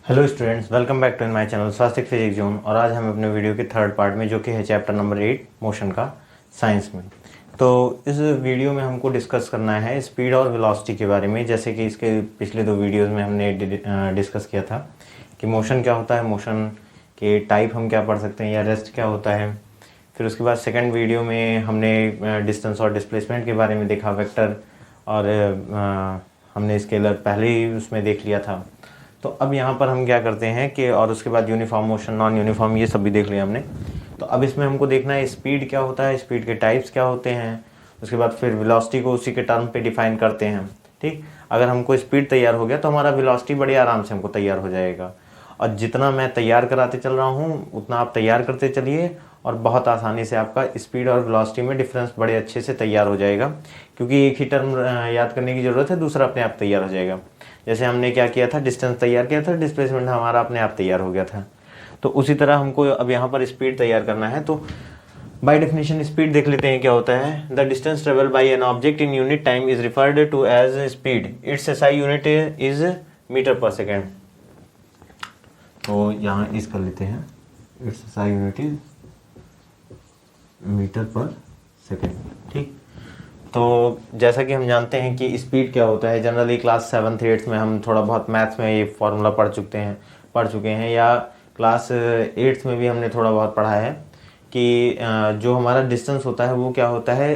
Hello students, welcome back to my channel Swastik physics zone. और आज हम अपने वीडियो के थर्ड पार्ट में जो कि है चैप्टर नंबर 8 मोशन का साइंस में। तो इस वीडियो में हमको डिस्कस करना है स्पीड और वेलोसिटी के बारे में। जैसे कि इसके पिछले दो वीडियोस में हमने डिस्कस किया था कि मोशन क्या होता है, मोशन के टाइप हम क्या पढ़ सकते हैं, या रेस्ट क्या होता है। फिर उसके बाद सेकेंड वीडियो में हमने डिस्टेंस और डिस्प्लेसमेंट के बारे में देखा, वेक्टर और हमने स्केलर पहले ही उसमें देख लिया था। तो अब यहाँ पर हम क्या करते हैं कि और उसके बाद यूनिफॉर्म मोशन, नॉन यूनिफॉर्म, ये सब भी देख लिया हमने। तो अब इसमें हमको देखना है स्पीड क्या होता है, स्पीड के टाइप्स क्या होते हैं। उसके बाद फिर वेलोसिटी को उसी के टर्म पे डिफाइन करते हैं। ठीक, अगर हमको स्पीड तैयार हो गया तो हमारा वेलोसिटी बड़े आराम से हमको तैयार हो जाएगा। और जितना मैं तैयार कराते चल रहा हूँ उतना आप तैयार करते चलिए और बहुत आसानी से आपका स्पीड और वेलोसिटी में डिफरेंस बड़े अच्छे से तैयार हो जाएगा। क्योंकि एक ही टर्म याद करने की ज़रूरत है, दूसरा अपने आप तैयार हो जाएगा। जैसे हमने क्या किया था, डिस्टेंस तैयार किया था, डिस्प्लेसमेंट हमारा अपने आप तैयार हो गया था। तो उसी तरह हमको अब यहाँ पर स्पीड तैयार करना है। तो बाय डेफिनेशन स्पीड देख लेते हैं क्या होता है। The distance travel by an object in unit time is referred to as speed. Its SI unit is metre per second. तो यहाँ इस कर लेते हैं, its SI unit is metre per second. ठीक, तो जैसा कि हम जानते हैं कि स्पीड क्या होता है, जनरली क्लास 7th 8th में हम थोड़ा बहुत मैथ्स में ये फॉर्मूला पढ़ चुके हैं, या क्लास 8th में भी हमने थोड़ा बहुत पढ़ा है कि जो हमारा डिस्टेंस होता है वो क्या होता है,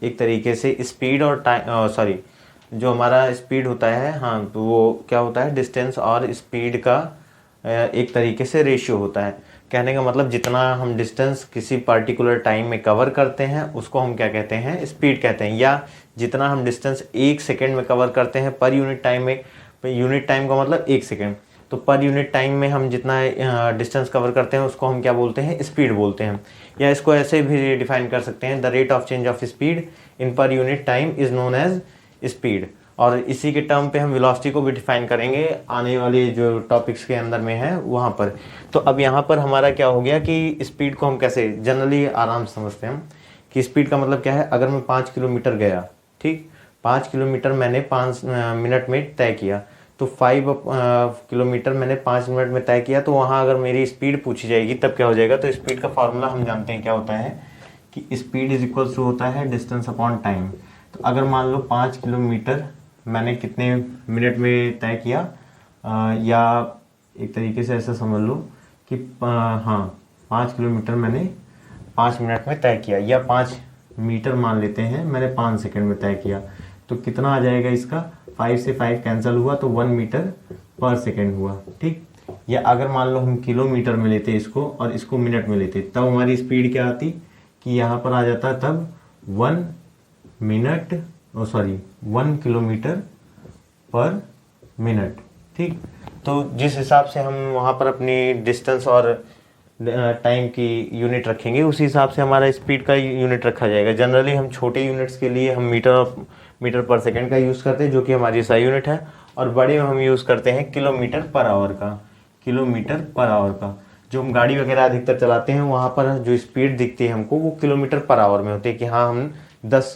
एक तरीके से स्पीड और टाइम, जो हमारा स्पीड होता है, हाँ, तो वो क्या होता है, डिस्टेंस और स्पीड का एक तरीके से रेशियो होता है। कहने का मतलब जितना हम डिस्टेंस किसी पर्टिकुलर टाइम में कवर करते हैं उसको हम क्या कहते हैं, स्पीड कहते हैं। या जितना हम डिस्टेंस 1 सेकेंड में कवर करते हैं पर यूनिट टाइम में, यूनिट टाइम का मतलब 1 सेकेंड, तो पर यूनिट टाइम में हम जितना डिस्टेंस कवर करते हैं उसको हम क्या बोलते हैं, स्पीड बोलते हैं। या इसको ऐसे भी डिफाइन कर सकते हैं, the rate of change of speed in per unit time is known as speed. और इसी के टर्म पे हम वेलोसिटी को भी डिफाइन करेंगे आने वाले जो टॉपिक्स के अंदर में है वहाँ पर। तो अब यहाँ पर हमारा क्या हो गया कि स्पीड को हम कैसे जनरली आराम से समझते हैं कि स्पीड का मतलब क्या है। अगर मैं 5 किलोमीटर गया, ठीक, 5 किलोमीटर मैंने 5 मिनट में तय किया, तो 5 किलोमीटर मैंने 5 मिनट में तय किया, तो वहाँ अगर मेरी स्पीड पूछी जाएगी तब क्या हो जाएगा। तो स्पीड का फार्मूला हम जानते हैं क्या होता है कि स्पीड इज इक्वल टू होता है डिस्टेंस अपॉन टाइम। तो अगर मान लो 5 किलोमीटर मैंने कितने मिनट में तय किया, या एक तरीके से ऐसा समझ लो कि हाँ, 5 किलोमीटर मैंने 5 मिनट में तय किया, या 5 मीटर मान लेते हैं मैंने 5 सेकंड में तय किया। तो कितना आ जाएगा इसका, 5 से 5 कैंसिल हुआ तो 1 मीटर पर सेकंड हुआ। ठीक, या अगर मान लो हम किलोमीटर में लेते इसको और इसको मिनट में लेते, तब हमारी स्पीड क्या आती कि यहाँ पर आ जाता तब 1 किलोमीटर पर मिनट। ठीक, तो जिस हिसाब से हम वहाँ पर अपनी डिस्टेंस और टाइम की यूनिट रखेंगे उसी हिसाब से हमारा स्पीड का यूनिट रखा जाएगा। जनरली हम छोटे यूनिट्स के लिए हम मीटर पर सेकंड का यूज़ करते हैं, जो कि हमारी SI यूनिट है। और बड़े में हम यूज़ करते हैं किलोमीटर पर आवर का। किलोमीटर पर आवर का जो हम गाड़ी वगैरह अधिकतर चलाते हैं वहाँ पर जो स्पीड दिखती है हमको वो किलोमीटर पर आवर में होती है कि हाँ, हम 10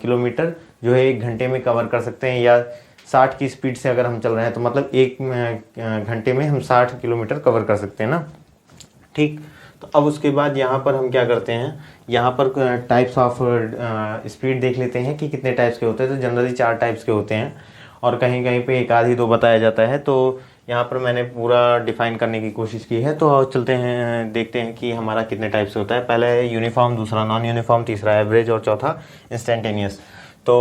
किलोमीटर जो है 1 घंटे में कवर कर सकते हैं। या 60 की स्पीड से अगर हम चल रहे हैं तो मतलब 1 घंटे में हम 60 किलोमीटर कवर कर सकते हैं ना। ठीक, तो अब उसके बाद यहाँ पर हम क्या करते हैं, यहाँ पर टाइप्स ऑफ स्पीड देख लेते हैं कि कितने टाइप्स के होते हैं। तो जनरली 4 टाइप्स के होते हैं और कहीं कहीं पे एक आधी 2 बताया जाता है। तो यहाँ पर मैंने पूरा डिफाइन करने की कोशिश की है। तो चलते हैं, देखते हैं कि हमारा कितने टाइप से होता है। पहला है यूनिफॉर्म, दूसरा नॉन यूनिफॉर्म, तीसरा एवरेज और चौथा इंस्टेंटेनियस। तो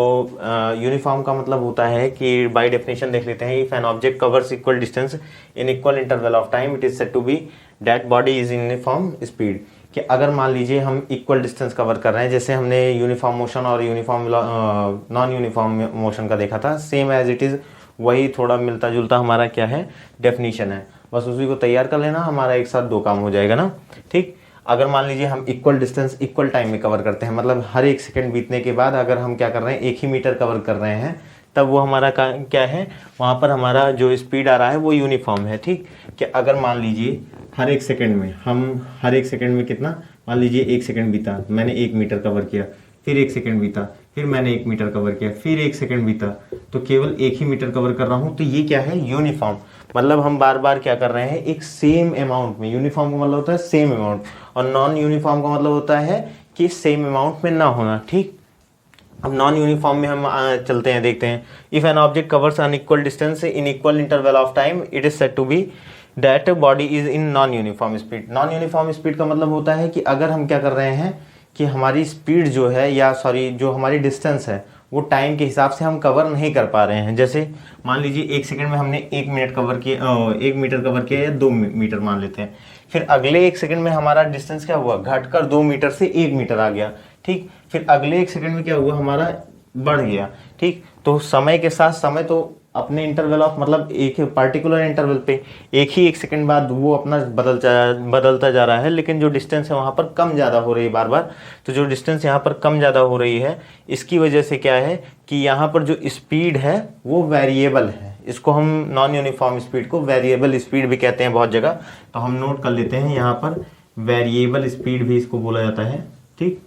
यूनिफॉर्म का मतलब होता है कि बाय डेफिनेशन देख लेते हैं, if an object covers equal distance in equal interval of time it is said to be that body is uniform speed. कि अगर मान लीजिए हम इक्वल डिस्टेंस कवर कर रहे हैं, जैसे हमने यूनिफॉर्म मोशन और यूनिफॉर्म नॉन यूनिफॉर्म मोशन का देखा था, सेम एज इट इज़ वही थोड़ा मिलता जुलता हमारा क्या है, डेफिनेशन है। बस उसी को तैयार कर लेना, हमारा एक साथ 2 काम हो जाएगा ना। ठीक, अगर मान लीजिए हम इक्वल डिस्टेंस इक्वल टाइम में कवर करते हैं, मतलब हर 1 सेकंड बीतने के बाद अगर हम क्या कर रहे हैं, 1 ही मीटर कवर कर रहे हैं, तब वो हमारा क्या है, वहाँ पर हमारा जो स्पीड आ रहा है वो यूनिफॉर्म है। ठीक, कि अगर मान लीजिए हर 1 सेकंड में हम हर 1 सेकंड में कितना, मान लीजिए 1 सेकंड बीता, मैंने 1 मीटर कवर किया, फिर 1 सेकंड बीता, फिर मैंने 1 मीटर कवर किया, फिर 1 सेकंड बीता, तो केवल 1 ही मीटर कवर कर रहा हूँ। तो ये क्या है, यूनिफॉर्म, मतलब हम बार बार क्या कर रहे हैं, एक सेम अमाउंट में। यूनिफॉर्म का मतलब होता है सेम अमाउंट, और नॉन यूनिफॉर्म का मतलब होता है कि सेम अमाउंट में ना होना। ठीक, अब नॉन यूनिफॉर्म में हम चलते हैं, देखते हैं। If an object covers unequal distance in equal interval of time, it is said to be that body is in non uniform speed. Non uniform speed का मतलब होता है कि अगर हम क्या कर रहे हैं कि हमारी स्पीड जो है, या सॉरी जो हमारी डिस्टेंस है, वो टाइम के हिसाब से हम कवर नहीं कर पा रहे हैं। जैसे मान लीजिए 1 सेकंड में हमने 1 मिनट कवर किया, 1 मीटर कवर किया, या 2 मीटर मान लेते हैं। फिर अगले 1 सेकंड में हमारा डिस्टेंस क्या हुआ, घटकर 2 मीटर से 1 मीटर आ गया। ठीक, फिर अगले 1 सेकंड में क्या हुआ, हमारा बढ़ गया। ठीक, तो समय के साथ समय तो अपने इंटरवल ऑफ, मतलब एक पार्टिकुलर इंटरवल पे एक ही 1 सेकंड बाद वो अपना बदलता जा रहा है, लेकिन जो डिस्टेंस है वहाँ पर कम ज़्यादा हो रही है बार बार। तो जो डिस्टेंस यहाँ पर कम ज़्यादा हो रही है, इसकी वजह से क्या है कि यहाँ पर जो स्पीड है वो वेरिएबल है। इसको हम नॉन यूनिफॉर्म स्पीड को वेरिएबल स्पीड भी कहते हैं बहुत जगह, तो हम नोट कर लेते हैं यहाँ पर वेरिएबल स्पीड भी इसको बोला जाता है। ठीक,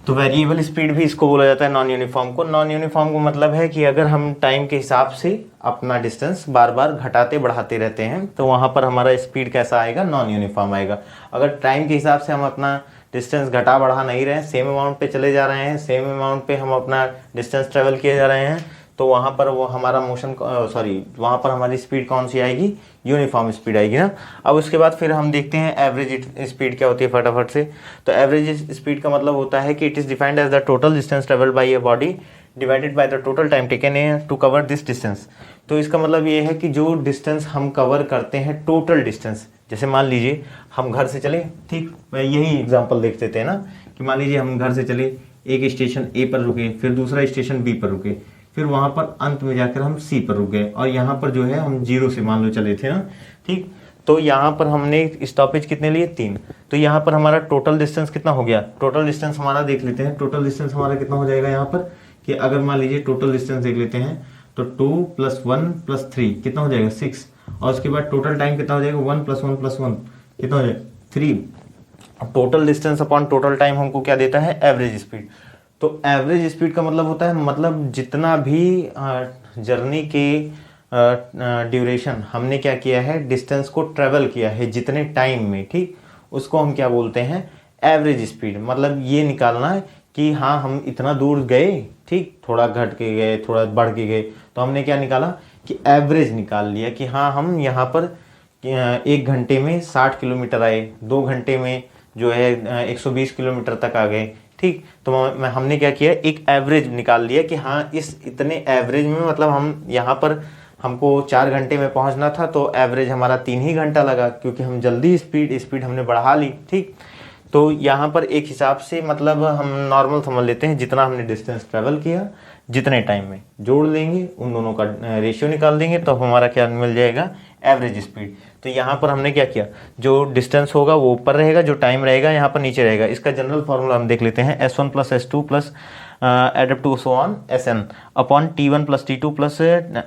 तो वेरिएबल स्पीड भी इसको बोला जाता है नॉन यूनिफॉर्म को। नॉन यूनिफॉर्म को मतलब है कि अगर हम टाइम के हिसाब से अपना डिस्टेंस बार बार घटाते बढ़ाते रहते हैं, तो वहाँ पर हमारा स्पीड कैसा आएगा, नॉन यूनिफॉर्म आएगा। अगर टाइम के हिसाब से हम अपना डिस्टेंस घटा बढ़ा नहीं रहे हैं, सेम अमाउंट पे चले जा रहे हैं, सेम अमाउंट पे हम अपना डिस्टेंस ट्रेवल किए जा रहे हैं, तो वहाँ पर वो हमारा मोशन, सॉरी वहाँ पर हमारी स्पीड कौन सी आएगी, यूनिफॉर्म स्पीड आएगी ना। अब उसके बाद फिर हम देखते हैं एवरेज स्पीड क्या होती है फटाफट से। तो एवरेज स्पीड का मतलब होता है कि it is defined as the total distance travelled by a body divided by the total time taken a to cover this distance. तो इसका मतलब ये है कि जो डिस्टेंस हम कवर करते हैं, टोटल डिस्टेंस, जैसे मान लीजिए हम घर से चले, ठीक, मैं यही एग्जांपल देख लेते हैं ना, कि मान लीजिए हम घर से चले, एक स्टेशन ए पर रुके, फिर दूसरा स्टेशन बी पर रुके, फिर वहां पर अंत में जाकर हम सी पर रुक गए, और यहाँ पर जो है हम 0 से मान लो चले थे ना। ठीक, तो यहाँ पर हमने स्टॉपेज कितने लिए, 3। तो यहाँ पर हमारा टोटल डिस्टेंस कितना हो गया, टोटल डिस्टेंस हमारा देख लेते हैं। टोटल डिस्टेंस हमारा कितना हो जाएगा यहाँ पर, कि अगर मान लीजिए टोटल डिस्टेंस देख लेते हैं, तो 2 + 1 + 3 कितना हो जाएगा, 6। और उसके बाद टोटल टाइम कितना हो जाएगा, 1 + 1 + 1 कितना हो जाएगा, 3। Total distance upon total time हमको क्या देता है, एवरेज स्पीड। तो एवरेज स्पीड का मतलब होता है, मतलब जितना भी जर्नी के ड्यूरेशन हमने क्या किया है, डिस्टेंस को ट्रेवल किया है जितने टाइम में, ठीक, उसको हम क्या बोलते हैं, एवरेज स्पीड। मतलब ये निकालना है कि हाँ हम इतना दूर गए, ठीक, थोड़ा घट के गए, थोड़ा बढ़ के गए, तो हमने क्या निकाला कि एवरेज निकाल लिया कि हाँ हम यहाँ पर 1 घंटे में 60 किलोमीटर आए, 2 घंटे में जो है 120 किलोमीटर तक आ गए। ठीक, तो हमने क्या किया, एक एवरेज निकाल लिया कि हाँ इस इतने एवरेज में, मतलब हम यहाँ पर हमको 4 घंटे में पहुँचना था, तो एवरेज हमारा 3 ही घंटा लगा, क्योंकि हम जल्दी स्पीड हमने बढ़ा ली। ठीक, तो यहाँ पर एक हिसाब से मतलब हम नॉर्मल समझ लेते हैं, जितना हमने डिस्टेंस ट्रेवल किया जितने टाइम में, जोड़ लेंगे, उन दोनों का रेशियो निकाल देंगे, तो हमारा क्या मिल जाएगा, एवरेज स्पीड। तो यहाँ पर हमने क्या किया, जो डिस्टेंस होगा वो ऊपर रहेगा, जो टाइम रहेगा यहाँ पर नीचे रहेगा। इसका जनरल फॉर्मूला हम देख लेते हैं, S1 + S2 + add up to so on Sn upon T1 + T2 +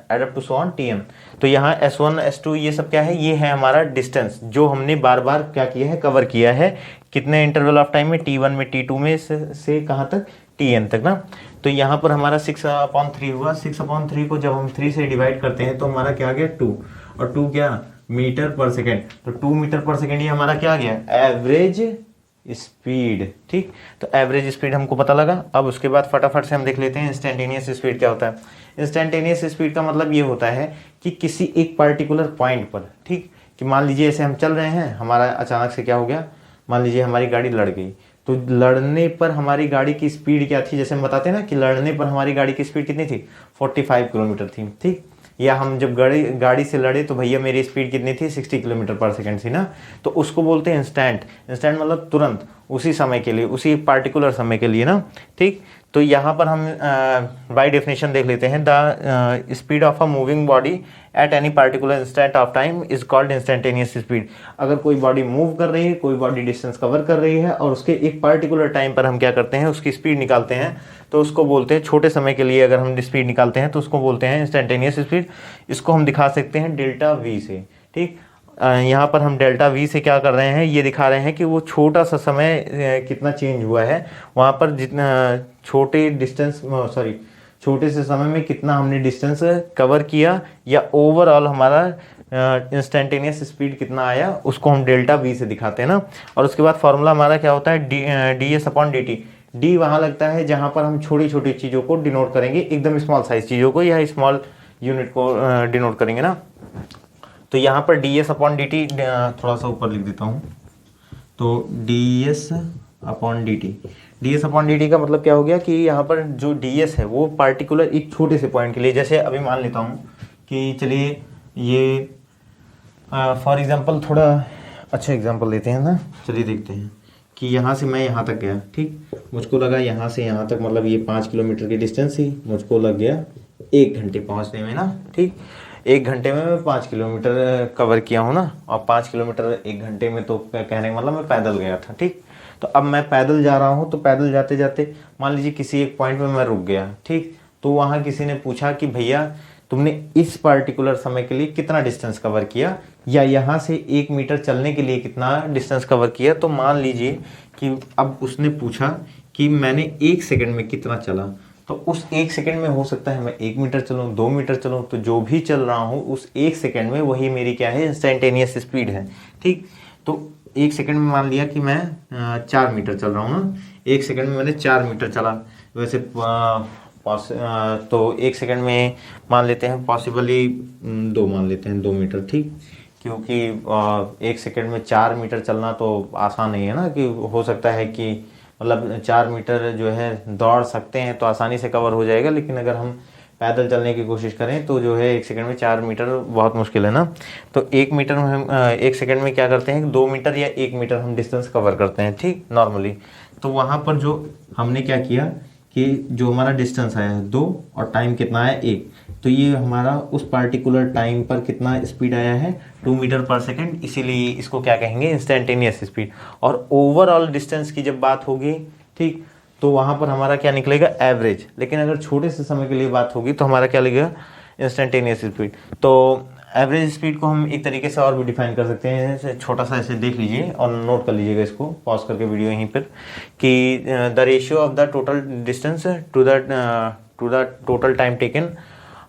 add up to so on Tn। तो यहाँ S1 S2 ये सब क्या है, ये है हमारा डिस्टेंस जो हमने बार बार क्या किया है, कवर किया है, कितने इंटरवल ऑफ टाइम में, T1 में, T2 में से कहाँ तक, Tn तक ना। तो यहाँ पर हमारा 6/3 हुआ। 6/3 को जब हम 3 से डिवाइड करते हैं तो हमारा क्या आ गया, 2, और 2 क्या, मीटर पर सेकेंड। तो 2 मीटर पर सेकेंड ये हमारा क्या आ गया, एवरेज स्पीड। ठीक, तो एवरेज स्पीड हमको पता लगा। अब उसके बाद फटाफट से हम देख लेते हैं इंस्टेंटेनियस स्पीड क्या होता है। इंस्टेंटेनियस स्पीड का मतलब ये होता है कि किसी एक पर्टिकुलर पॉइंट पर, ठीक, कि मान लीजिए ऐसे हम चल रहे हैं, हमारा अचानक से क्या हो गया, मान लीजिए हमारी गाड़ी लड़ गई, तो लड़ने पर हमारी गाड़ी की स्पीड क्या थी, जैसे हम बताते हैं ना कि लड़ने पर हमारी गाड़ी की स्पीड कितनी थी, 45 किलोमीटर थी। ठीक, या हम जब गाड़ी से लड़े तो भैया मेरी स्पीड कितनी थी, 60 किलोमीटर पर सेकंड थी ना। तो उसको बोलते हैं इंस्टेंट। इंस्टेंट मतलब तुरंत, उसी समय के लिए, उसी पार्टिकुलर समय के लिए ना। ठीक, तो यहाँ पर हम बाय डेफिनेशन देख लेते हैं, the speed of a moving body at any particular instant of time is called instantaneous speed. अगर कोई बॉडी मूव कर रही है, कोई बॉडी डिस्टेंस कवर कर रही है, और उसके एक पार्टिकुलर टाइम पर हम क्या करते हैं, उसकी स्पीड निकालते हैं, तो उसको बोलते हैं, छोटे समय के लिए अगर हम स्पीड निकालते हैं तो उसको बोलते हैं इंस्टेंटेनियस स्पीड। इसको हम दिखा सकते हैं डेल्टा V से। ठीक, यहाँ पर हम डेल्टा वी से क्या कर रहे हैं, ये दिखा रहे हैं कि वो छोटा सा समय कितना चेंज हुआ है, वहाँ पर जितना छोटे डिस्टेंस सॉरी छोटे से समय में कितना हमने डिस्टेंस कवर किया, या ओवरऑल हमारा इंस्टेंटेनियस स्पीड कितना आया, उसको हम डेल्टा वी से दिखाते हैं ना। और उसके बाद फॉर्मूला हमारा क्या होता है, D S upon D T. D वहाँ लगता है जहाँ पर हम छोटी छोटी चीज़ों को डिनोट करेंगे, एकदम स्मॉल साइज चीज़ों को या स्मॉल यूनिट को डिनोट करेंगे ना। तो यहाँ पर D S upon D T थोड़ा सा ऊपर लिख देता हूँ, तो D S upon D T. D S upon D T का मतलब क्या हो गया कि यहाँ पर जो डी एस है वो पार्टिकुलर एक छोटे से पॉइंट के लिए, जैसे अभी मान लेता हूँ कि चलिए ये फॉर एग्जांपल थोड़ा अच्छा एग्जांपल लेते हैं ना, चलिए देखते हैं कि यहाँ से मैं यहाँ तक गया, ठीक, मुझको लगा यहाँ से यहाँ तक मतलब ये 5 किलोमीटर की डिस्टेंस ही मुझको लग गया 1 घंटे पहुँचने में ना, ठीक। 1 घंटे में मैं 5 किलोमीटर कवर किया हूँ ना, और 5 किलोमीटर 1 घंटे में तो कहने का मतलब मैं पैदल गया था, ठीक। तो अब मैं पैदल जा रहा हूँ, तो पैदल जाते जाते मान लीजिए किसी एक पॉइंट में मैं रुक गया, ठीक। तो वहाँ किसी ने पूछा कि भैया तुमने इस पार्टिकुलर समय के लिए कितना डिस्टेंस कवर किया, या यहाँ से 1 मीटर चलने के लिए कितना डिस्टेंस कवर किया। तो मान लीजिए कि अब उसने पूछा कि मैंने 1 सेकंड में कितना चला, तो उस 1 सेकंड में हो सकता है मैं 1 मीटर चलूँ, 2 मीटर चलूँ, तो जो भी चल रहा हूँ उस 1 सेकंड में वही मेरी क्या है, इंस्टेंटेनियस स्पीड है, ठीक। तो 1 सेकंड में मान लिया कि मैं 4 मीटर चल रहा हूँ ना, 1 सेकंड में मैंने 4 मीटर चला। वैसे तो 1 सेकंड में मान लेते हैं पॉसिबली 2 मान लेते हैं, 2 मीटर, ठीक। क्योंकि 1 सेकंड में 4 मीटर चलना तो आसान नहीं है ना, कि हो सकता है कि मतलब 4 मीटर जो है दौड़ सकते हैं तो आसानी से कवर हो जाएगा, लेकिन अगर हम पैदल चलने की कोशिश करें तो जो है 1 सेकंड में 4 मीटर बहुत मुश्किल है ना। तो 1 मीटर में हम 1 सेकंड में क्या करते हैं, 2 मीटर या 1 मीटर हम डिस्टेंस कवर करते हैं, ठीक, नॉर्मली। तो वहाँ पर जो हमने क्या किया कि जो हमारा डिस्टेंस आया है 2 और टाइम कितना आया 1, तो ये हमारा उस पार्टिकुलर टाइम पर कितना स्पीड आया है 2 मीटर पर सेकंड, इसीलिए इसको क्या कहेंगे, इंस्टेंटेनियस स्पीड। और ओवरऑल डिस्टेंस की जब बात होगी, ठीक, तो वहाँ पर हमारा क्या निकलेगा, एवरेज। लेकिन अगर छोटे से समय के लिए बात होगी तो हमारा क्या लगेगा, इंस्टेंटेनियस स्पीड। तो एवरेज स्पीड को हम एक तरीके से और भी डिफाइन कर सकते हैं, छोटा सा ऐसे देख लीजिए और नोट कर लीजिएगा इसको, पॉज करके वीडियो यहीं पर, कि the ratio of the total distance to the total time taken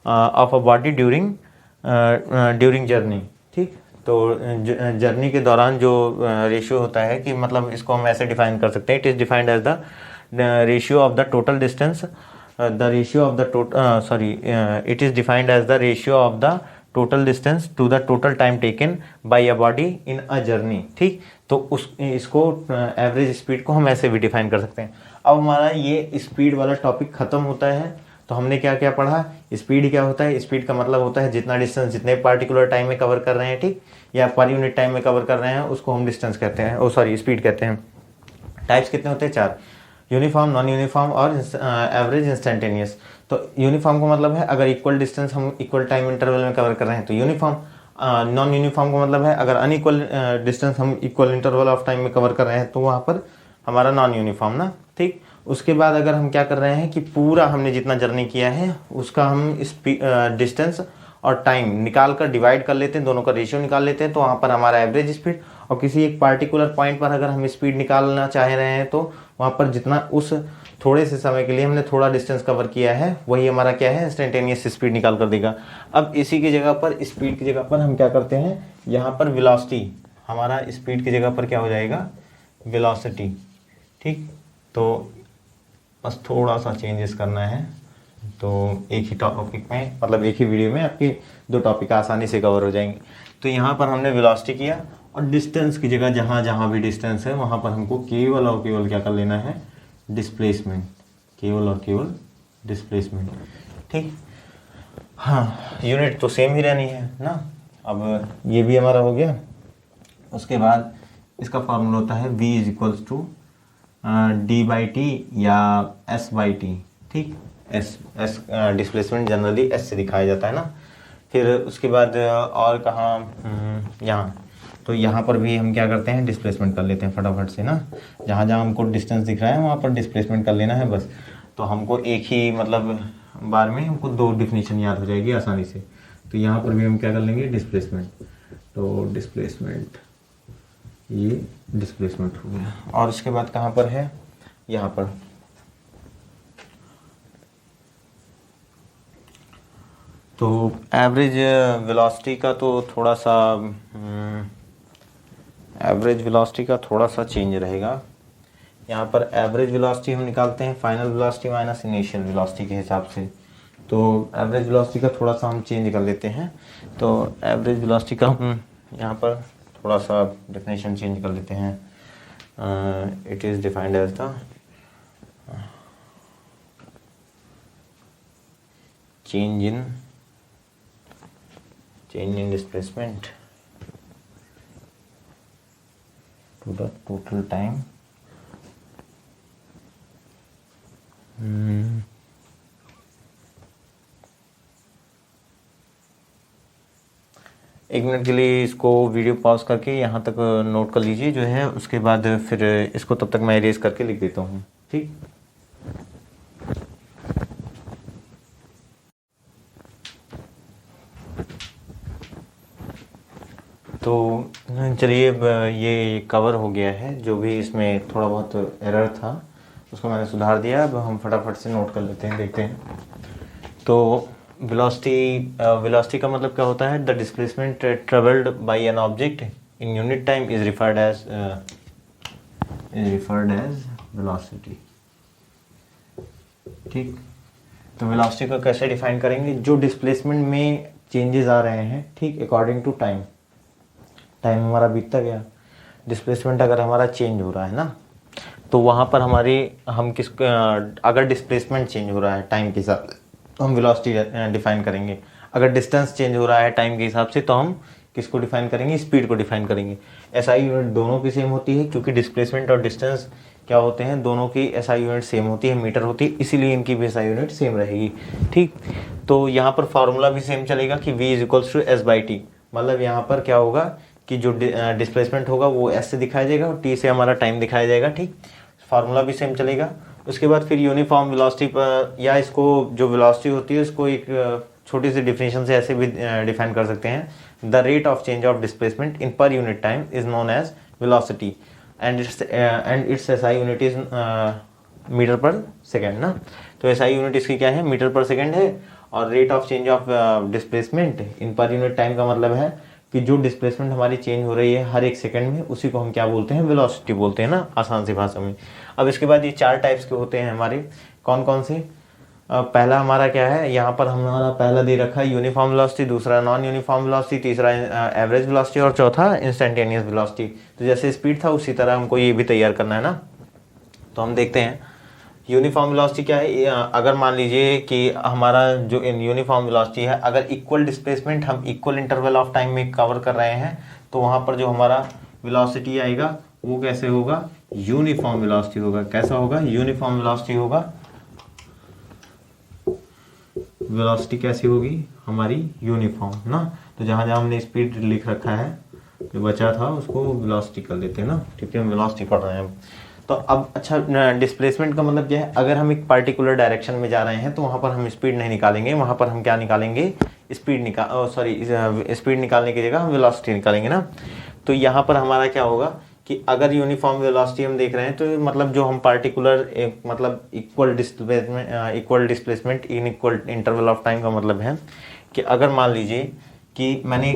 of a body during journey, ठीक। तो जर्नी के दौरान जो रेशियो होता है, कि मतलब इसको हम ऐसे डिफाइन कर सकते हैं, it is defined as the ratio of the total distance, the ratio of the it is defined as the ratio of the total distance to the total time taken by a body in a journey, ठीक। तो इसको average speed को हम ऐसे भी define कर सकते हैं। अब हमारा ये स्पीड वाला टॉपिक ख़त्म होता है, तो हमने क्या क्या पढ़ा, स्पीड क्या होता है, स्पीड का मतलब होता है जितना डिस्टेंस जितने पार्टिकुलर टाइम में कवर कर रहे हैं, ठीक, या पर यूनिट टाइम में कवर कर रहे हैं, उसको हम डिस्टेंस कहते हैं, स्पीड कहते हैं। टाइप्स कितने होते हैं, 4, यूनिफॉर्म, नॉन यूनिफॉर्म और एवरेज इंस्टेंटेनियस। तो यूनिफॉर्म का मतलब है अगर इक्वल डिस्टेंस हम इक्वल टाइम इंटरवल में कवर कर रहे हैं तो यूनिफॉर्म। नॉन यूनिफॉर्म का मतलब है अगर अनइक्वल डिस्टेंस हम इक्वल इंटरवल ऑफ टाइम में कवर कर रहे हैं तो वहाँ पर हमारा नॉन यूनिफॉर्म ना, ठीक। उसके बाद अगर हम क्या कर रहे हैं कि पूरा हमने जितना जर्नी किया है उसका हम डिस्टेंस और टाइम निकाल कर डिवाइड कर लेते हैं, दोनों का रेशियो निकाल लेते हैं, तो वहाँ पर हमारा एवरेज स्पीड। और किसी एक पार्टिकुलर पॉइंट पर अगर हम स्पीड निकालना चाह रहे हैं तो वहाँ पर जितना उस थोड़े से समय के लिए हमने थोड़ा डिस्टेंस कवर किया है वही हमारा क्या है, इंस्टेंटेनियस स्पीड निकाल कर देगा। अब इसी की जगह पर, स्पीड की जगह पर हम क्या करते हैं, यहाँ पर वेलोसिटी, हमारा स्पीड की जगह पर क्या हो जाएगा, वेलोसिटी, ठीक। तो बस थोड़ा सा चेंजेस करना है, तो एक ही टॉपिक में, मतलब एक ही वीडियो में आपके 2 टॉपिक आसानी से कवर हो जाएंगे। तो यहाँ पर हमने वेलोसिटी किया, और डिस्टेंस की जगह जहाँ जहाँ भी डिस्टेंस है वहाँ पर हमको केवल और केवल क्या कर लेना है, डिस्प्लेसमेंट, केवल और केवल डिस्प्लेसमेंट, ठीक। हाँ, यूनिट तो सेम ही रहनी है ना। अब ये भी हमारा हो गया। उसके बाद इसका फॉर्मूला होता है v इज टू d/t या s/t, ठीक। एस डिस्प्लेसमेंट जनरली s से दिखाया जाता है ना। फिर उसके बाद और कहाँ, यहाँ, तो यहाँ पर भी हम क्या करते हैं, डिस्प्लेसमेंट कर लेते हैं फटाफट से ना। जहाँ जहाँ हमको डिस्टेंस दिख रहा है वहाँ पर डिस्प्लेसमेंट कर लेना है बस। तो हमको एक ही मतलब बार में हमको 2 डिफिनीशन याद हो जाएगी आसानी से। तो यहाँ पर भी हम क्या कर लेंगे, डिस्प्लेसमेंट। तो डिस्प्लेसमेंट, ये डिस्प्लेसमेंट हो गया। और उसके बाद कहाँ पर है, यहाँ पर। तो एवरेज वेलोसिटी का तो थोड़ा सा एवरेज वेलोसिटी का थोड़ा सा चेंज रहेगा। यहाँ पर एवरेज वेलोसिटी हम निकालते हैं final velocity minus initial velocity के हिसाब से। तो एवरेज वेलोसिटी का थोड़ा सा हम चेंज कर लेते हैं। तो एवरेज वेलोसिटी का हम यहाँ पर थोड़ा सा डेफिनेशन चेंज कर लेते हैं। It is defined as the change in displacement to the total time एक मिनट के लिए इसको वीडियो पॉज करके यहाँ तक नोट कर लीजिए जो है, उसके बाद फिर इसको तब तक मैं इरेज करके लिख देता हूँ, ठीक। तो चलिए ये कवर हो गया है, जो भी इसमें थोड़ा बहुत एरर था उसको मैंने सुधार दिया। अब हम फटाफट से नोट कर लेते हैं, देखते हैं। तो वेलोसिटी का मतलब क्या होता है, the displacement travelled by an object in unit time is referred as velocity, ठीक। तो वेलोसिटी को कैसे डिफाइन करेंगे, जो डिस्प्लेसमेंट में चेंजेस आ रहे हैं, ठीक, अकॉर्डिंग टू टाइम हमारा बीतता गया। डिस्प्लेसमेंट अगर हमारा चेंज हो रहा है ना, तो वहाँ पर अगर डिस्प्लेसमेंट चेंज हो रहा है टाइम के हिसाब से तो हम वेलोसिटी डिफाइन करेंगे। अगर डिस्टेंस चेंज हो रहा है टाइम के हिसाब से तो हम किसको डिफाइन करेंगे, स्पीड को डिफाइन करेंगे। एसआई यूनिट दोनों की सेम होती है, क्योंकि डिस्प्लेसमेंट और डिस्टेंस क्या होते हैं, दोनों की एसआई यूनिट सेम होती है, मीटर होती है, इसीलिए इनकी भी एसआई यूनिट सेम रहेगी, ठीक। तो यहाँ पर फार्मूला भी सेम चलेगा कि v is equals to s by t. मतलब यहाँ पर क्या होगा कि जो डिस्प्लेसमेंट होगा वो s से दिखाया जाएगा और t से हमारा टाइम दिखाया जाएगा, ठीक। फार्मूला भी सेम चलेगा। उसके बाद फिर यूनिफॉर्म वेलोसिटी पर, या इसको जो वेलोसिटी होती है उसको एक छोटी सी डिफिनेशन से ऐसे भी डिफाइन कर सकते हैं, the rate of change of displacement in per unit time is known as velocity and its SI unit is metre per second ना। तो एसआई यूनिट इसकी क्या है, मीटर पर सेकेंड है। और rate of change of displacement in per unit time का मतलब है कि जो डिस्प्लेसमेंट हमारी चेंज हो रही है हर एक सेकंड में, उसी को हम क्या बोलते हैं, वेलोसिटी बोलते हैं ना, आसान सी भाषा में। अब इसके बाद ये 4 टाइप्स के होते हैं हमारे, कौन कौन से। पहला हमारा क्या है, यहाँ पर हमारा पहला दे रखा है यूनिफॉर्म वेलोसिटी, दूसरा नॉन यूनिफॉर्म वेलोसिटी, तीसरा एवरेज वेलोसिटी और चौथा इंस्टेंटेनियस वेलोसिटी। तो जैसे स्पीड था उसी तरह हमको ये भी तैयार करना है ना। तो हम देखते हैं यूनिफॉर्म वेलोसिटी क्या है। अगर मान लीजिए कि हमारा जो यूनिफॉर्म वेलोसिटी है, अगर इक्वल डिस्प्लेसमेंट हम इक्वल इंटरवल ऑफ टाइम में कवर कर रहे हैं, तो वहाँ पर जो हमारा वेलोसिटी आएगा वो कैसे होगा, यूनिफॉर्म वेलोसिटी होगा। कैसा होगा, यूनिफॉर्म वेलोसिटी होगा। वेलोसिटी कैसी होगी हमारी, यूनिफॉर्म ना। तो जहाँ जहाँ हमने स्पीड लिख रखा है, जो बचा था उसको वेलोसिटी कर देते हैं ना, ठीक है, हम वेलोसिटी पढ़ रहे हैं। तो अब अच्छा, डिस्प्लेसमेंट का मतलब क्या है, अगर हम एक पार्टिकुलर डायरेक्शन में जा रहे हैं तो वहाँ पर हम स्पीड नहीं निकालेंगे, वहाँ पर हम क्या निकालेंगे, स्पीड निकालने की जगह हम वेलोसिटी निकालेंगे ना। तो यहाँ पर हमारा क्या होगा कि अगर यूनिफॉर्म वेलोसिटी हम देख रहे हैं, तो मतलब जो हम पार्टिकुलर मतलब equal displacement in equal interval of time का मतलब है कि अगर मान लीजिए कि मैंने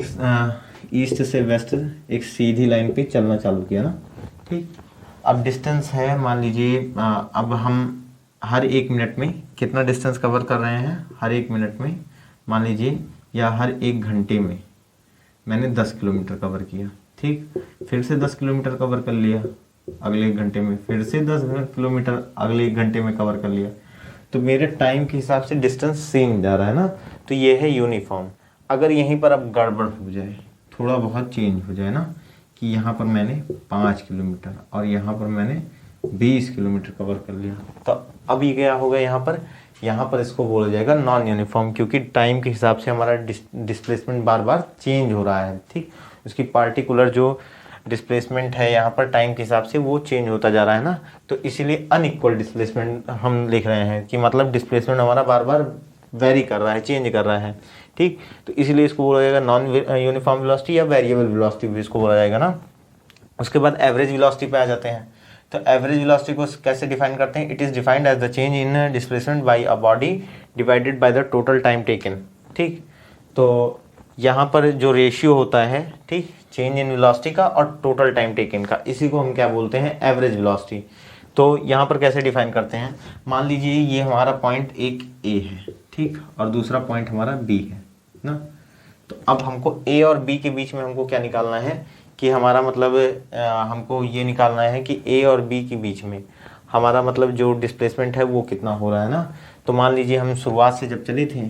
ईस्ट से वेस्ट एक सीधी लाइन पे चलना चालू किया ना, ठीक। अब डिस्टेंस है, मान लीजिए अब हम हर 1 मिनट में कितना डिस्टेंस कवर कर रहे हैं, हर 1 मिनट में मान लीजिए, या हर 1 घंटे में मैंने 10 किलोमीटर कवर किया, ठीक। फिर से 10 किलोमीटर कवर कर लिया अगले 1 घंटे में, फिर से 10 किलोमीटर अगले 1 घंटे में कवर कर लिया। तो मेरे टाइम के हिसाब से डिस्टेंस सेम जा रहा है ना, तो ये है यूनिफॉर्म। अगर यहीं पर अब गड़बड़ हो जाए, थोड़ा बहुत चेंज हो जाए ना, कि यहाँ पर मैंने 5 किलोमीटर और यहाँ पर मैंने 20 किलोमीटर कवर कर लिया, तो अब ये क्या होगा, यहाँ पर इसको बोला जाएगा नॉन यूनिफॉर्म, क्योंकि टाइम के हिसाब से हमारा डिस्प्लेसमेंट बार बार चेंज हो रहा है, ठीक। उसकी पार्टिकुलर जो डिस्प्लेसमेंट है यहाँ पर टाइम के हिसाब से वो चेंज होता जा रहा है ना, तो इसीलिए अनइक्वल डिस्प्लेसमेंट हम लिख रहे हैं कि मतलब डिस्प्लेसमेंट हमारा बार बार वेरी कर रहा है, चेंज कर रहा है, ठीक। तो इसलिए इसको बोला जाएगा नॉन यूनिफॉर्म वेलोसिटी या वेरिएबल वेलोसिटी भी इसको बोला जाएगा ना। उसके बाद एवरेज वेलोसिटी पे आ जाते हैं। तो एवरेज वेलोसिटी को कैसे डिफाइन करते हैं? It is defined as the change in displacement by a body divided by the total time taken, ठीक। तो यहाँ पर जो रेशियो होता है, ठीक, चेंज इन वेलोसिटी का और टोटल टाइम टेकन का, इसी को हम क्या बोलते हैं? Average velocity. तो यहाँ पर कैसे डिफाइन करते हैं? मान लीजिए ये हमारा पॉइंट एक ए है, ठीक, और दूसरा पॉइंट हमारा बी है ना। तो अब हमको ए और बी के बीच में हमको क्या निकालना है कि हमारा मतलब हमको ये निकालना है कि ए और बी के बीच में हमारा मतलब जो डिस्प्लेसमेंट है वो कितना हो रहा है ना। तो मान लीजिए हम शुरुआत से जब चले थे,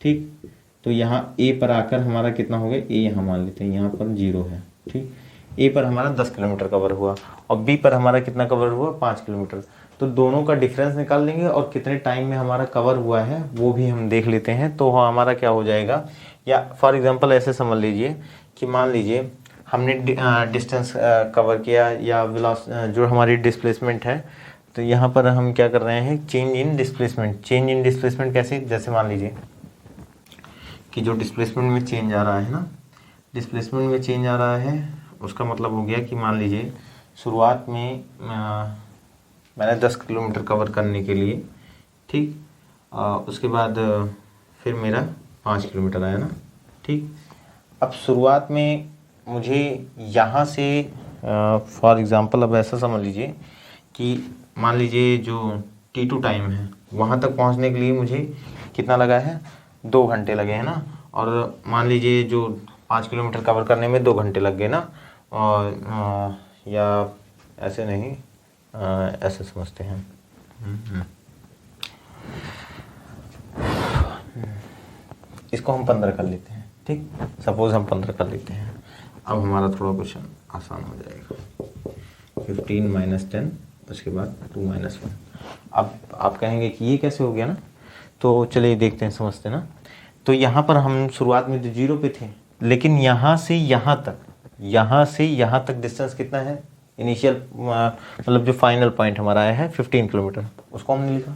ठीक, तो यहाँ ए पर आकर हमारा कितना हो गया? ए यहाँ मान लेते हैं, यहाँ पर 0 है, ठीक। ए पर हमारा 10 किलोमीटर कवर हुआ और बी पर हमारा कितना कवर हुआ? 5 किलोमीटर। तो दोनों का डिफरेंस निकाल लेंगे और कितने टाइम में हमारा कवर हुआ है वो भी हम देख लेते हैं। तो हमारा क्या हो जाएगा, या फॉर एग्जांपल ऐसे समझ लीजिए कि मान लीजिए हमने डिस्टेंस कवर किया या जो हमारी डिस्प्लेसमेंट है, तो यहाँ पर हम क्या कर रहे हैं? Change in displacement. Change in displacement कैसे? जैसे मान लीजिए कि जो डिस्प्लेसमेंट में चेंज आ रहा है ना, डिस्प्लेसमेंट में चेंज आ रहा है, उसका मतलब हो गया कि मान लीजिए शुरुआत में मैंने 10 किलोमीटर कवर करने के लिए, ठीक, उसके बाद फिर मेरा 5 किलोमीटर आया ना, ठीक। अब शुरुआत में मुझे यहाँ से फॉर एग्ज़ाम्पल अब ऐसा समझ लीजिए कि मान लीजिए जो T2 टाइम है वहाँ तक पहुँचने के लिए मुझे कितना लगा है? 2 घंटे लगे हैं ना। और मान लीजिए जो 5 किलोमीटर कवर करने में 2 घंटे लग गए ना। और या ऐसे नहीं, ऐसे समझते हैं, इसको हम 15 कर लेते हैं, ठीक। सपोज हम 15 कर लेते हैं। अब हमारा थोड़ा क्वेश्चन आसान हो जाएगा। 15 - 10, उसके बाद 2 - 1। अब आप कहेंगे कि ये कैसे हो गया ना, तो चलिए देखते हैं, समझते हैं ना। तो यहाँ पर हम शुरुआत में तो 0 पे थे, लेकिन यहाँ से यहाँ तक डिस्टेंस कितना है? इनिशियल मतलब जो फाइनल पॉइंट हमारा आया है 15 किलोमीटर, उसको हमने लिखा।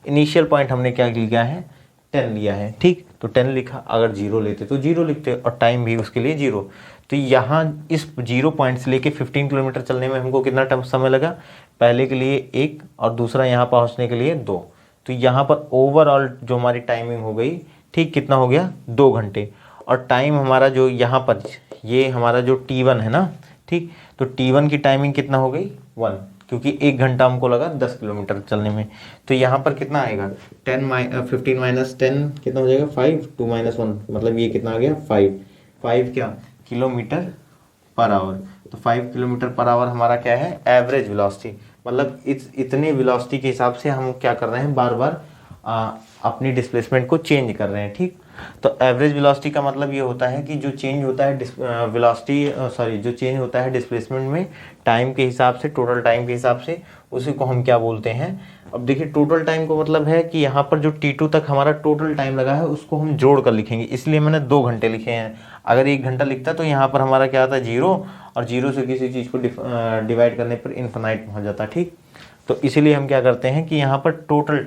इनिशियल पॉइंट हमने क्या लिया है? 10 लिया है, ठीक। तो 10 लिखा। अगर 0 लेते तो 0 लिखते और टाइम भी उसके लिए 0। तो यहाँ इस 0 पॉइंट से लेके 15 किलोमीटर चलने में हमको कितना समय लगा? पहले के लिए 1 और दूसरा यहाँ पहुँचने के लिए 2। तो यहाँ पर ओवरऑल जो हमारी टाइमिंग हो गई, ठीक, कितना हो गया? 2 घंटे। और टाइम हमारा जो यहाँ पर ये हमारा जो T1 है ना, ठीक, तो T1 की टाइमिंग कितना हो गई? 1, क्योंकि 1 घंटा हमको लगा 10 किलोमीटर चलने में। तो यहाँ पर कितना आएगा? 15 - 10 कितना हो जाएगा? 5, 2 - 1 मतलब ये कितना आ गया? 5 क्या? Kilometre per hour. तो 5 किलोमीटर पर आवर हमारा क्या है? Average velocity. मतलब इतने वेलोसिटी के हिसाब से हम क्या कर रहे हैं? बार बार अपनी डिस्प्लेसमेंट को चेंज कर रहे हैं, ठीक। तो एवरेज वेलोसिटी का मतलब ये होता है कि जो चेंज होता है वेलोसिटी जो चेंज होता है डिस्प्लेसमेंट में टाइम के हिसाब से, टोटल टाइम के हिसाब से, उसी को हम क्या बोलते हैं? अब देखिए टोटल टाइम को मतलब है कि यहाँ पर जो T2 तक हमारा टोटल टाइम लगा है उसको हम जोड़ कर लिखेंगे, इसलिए मैंने 2 घंटे लिखे हैं। अगर 1 घंटा लिखता तो यहाँ पर हमारा क्या आता? 0, और 0 से किसी चीज़ को डिवाइड करने पर इन्फिनाइट पहुँच जाता, ठीक। तो इसीलिए हम क्या करते हैं कि यहाँ पर टोटल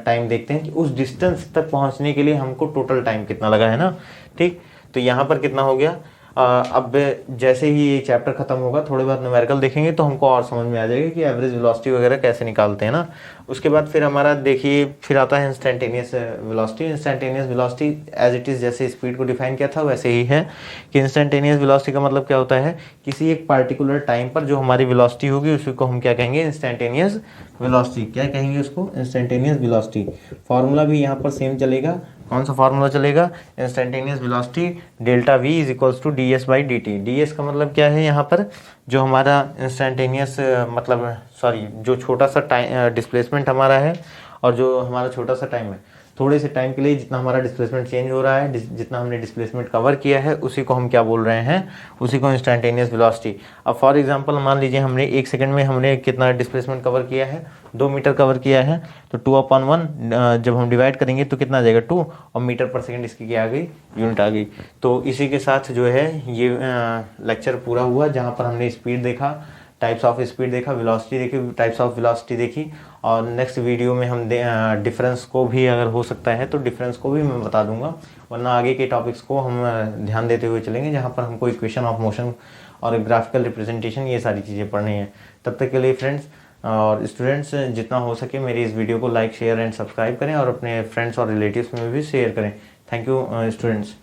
टाइम देखते हैं कि उस डिस्टेंस तक पहुँचने के लिए हमको टोटल टाइम कितना लगा है ना, ठीक। तो यहाँ पर कितना हो गया? अब जैसे ही ये चैप्टर खत्म होगा, थोड़े बाद न्यूमेरिकल देखेंगे तो हमको और समझ में आ जाएगा कि एवरेज वेलोसिटी वगैरह कैसे निकालते हैं ना। उसके बाद फिर हमारा देखिए फिर आता है instantaneous velocity. Instantaneous velocity as it is जैसे स्पीड को डिफाइन किया था वैसे ही है कि इंस्टेंटेनियस वेलोसिटी का मतलब क्या होता है? किसी एक पार्टिकुलर टाइम पर जो हमारी वेलोसिटी होगी उसी को हम क्या कहेंगे? Instantaneous velocity. क्या कहेंगे उसको? Instantaneous velocity. फार्मूला भी यहाँ पर सेम चलेगा। कौन सा फार्मूला चलेगा? Instantaneous velocity delta v is equals to ds/dt। ds का मतलब क्या है? यहाँ पर जो हमारा इंस्टेंटेनियस जो छोटा सा टाइम डिस्प्लेसमेंट हमारा है और जो हमारा छोटा सा टाइम है, थोड़े से टाइम के लिए जितना हमारा डिस्प्लेसमेंट चेंज हो रहा है, जितना हमने डिस्प्लेसमेंट कवर किया है, उसी को हम क्या बोल रहे हैं? उसी को इंस्टेंटेनियस वेलोसिटी। अब फॉर एग्जांपल मान लीजिए हमने 1 सेकंड में हमने कितना डिस्प्लेसमेंट कवर किया है? 2 मीटर कवर किया है। तो 2/1 जब हम डिवाइड करेंगे तो कितना आ जाएगा? 2, और मीटर पर सेकंड इसकी क्या आ गई? यूनिट आ गई। तो इसी के साथ जो है ये लेक्चर पूरा हुआ, जहाँ पर हमने स्पीड देखा, टाइप्स ऑफ स्पीड देखा, वेलोसिटी देखी, टाइप्स ऑफ वेलोसिटी देखी, और नेक्स्ट वीडियो में हम डिफरेंस को भी अगर हो सकता है तो डिफरेंस को भी मैं बता दूंगा, वरना आगे के टॉपिक्स को हम ध्यान देते हुए चलेंगे जहाँ पर हमको इक्वेशन ऑफ मोशन और ग्राफिकल रिप्रेजेंटेशन ये सारी चीज़ें पढ़नी है। तब तक के लिए फ्रेंड्स और स्टूडेंट्स जितना हो सके मेरी इस वीडियो को लाइक शेयर एंड सब्सक्राइब करें और अपने फ्रेंड्स और रिलेटिव्स में भी शेयर करें। Thank you students.